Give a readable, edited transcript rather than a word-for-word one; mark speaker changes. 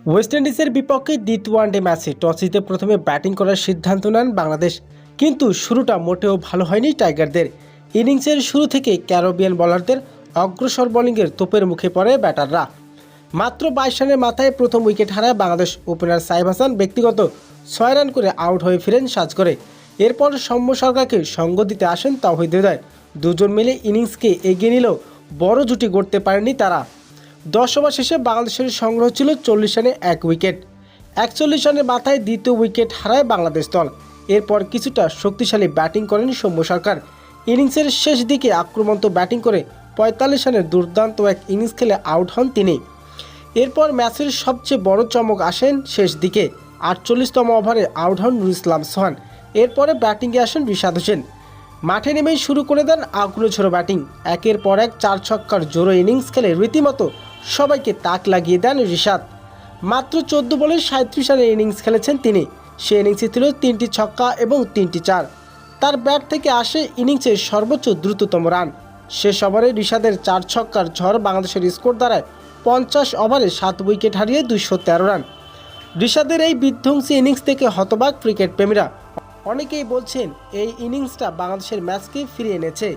Speaker 1: West ইন্ডিজের বিপক্ষে দ্বিতীয় ওয়ানডে ম্যাচে টস জিতে প্রথমে ব্যাটিং করার সিদ্ধান্ত নেন বাংলাদেশ, কিন্তু শুরুটা মোটেও ভালো হয়নি টাইগারদের। ইনিংসের শুরু থেকে ক্যারিবিয়ান বোলারদের অগ্রসর বোলিংয়ের তোপের মুখে পড়ে ব্যাটাররা। মাত্র 22 রানের মাথায় প্রথম উইকেট হারায় বাংলাদেশ। ওপেনার সাইফ হাসান ব্যক্তিগত 6 রান করে আউট হয়ে ফিরেন সাজঘরে। এরপর সৌম্য সরকারকে সঙ্গ দিতে আসেন তাওহিদ হৃদয়। দুজন মিলে ইনিংসকে এগিয়ে নিলেও বড় জুটি গড়তে পারেনি তারা। 10 ওভার শেষে বাংলাদেশের সংগ্রহ ছিল 40 রানে 1 উইকেট। 41 রানের মাথায় দ্বিতীয় উইকেট হারায় বাংলাদেশ দল। এরপর কিছুটা শক্তিশালী ব্যাটিং করেন সৌম্য সরকার। ইনিংসের শেষ দিকে আক্রমন্ত ব্যাটিং করে 45 রানের দুর্দান্ত এক ইনিংস খেলে আউট হন তিনি। এরপর ম্যাচের সবচেয়ে বড় চমক আসেন শেষ দিকে। 48তম ওভারে আউট হন নুরুল ইসলাম সোহান। এরপরে ব্যাটিংয়ে আসেন রিশাদ হোসেন। মাঠে নেমেই শুরু করে দেন আগ্রহঝোড়ো ব্যাটিং। একের পর এক 4 ছক্কার জোড়ো ইনিংস খেলে রীতিমতো সবাইকে তাক লাগিয়ে দেন রিশাদ। মাত্র 14 বলে 37 রানের ইনিংস খেলেছেন তিনি। সে ইনিংসে ছিল 3টি ছক্কা এবং 3টি চার। তার ব্যাট থেকে আসে ইনিংসের সর্বোচ্চ দ্রুততম রান। শেষ ওভারে রিশাদের 4 ছক্কার ঝড় বাংলাদেশের স্কোর দাঁড়ায় 50 ওভারে 7 উইকেট হারিয়ে 213 রান। রিশাদের এই বিধ্বংসী ইনিংস থেকে হতবাক ক্রিকেট প্রেমীরা। অনেকেই বলছেন এই ইনিংসটা বাংলাদেশের ম্যাচকে ফিরিয়ে এনেছে।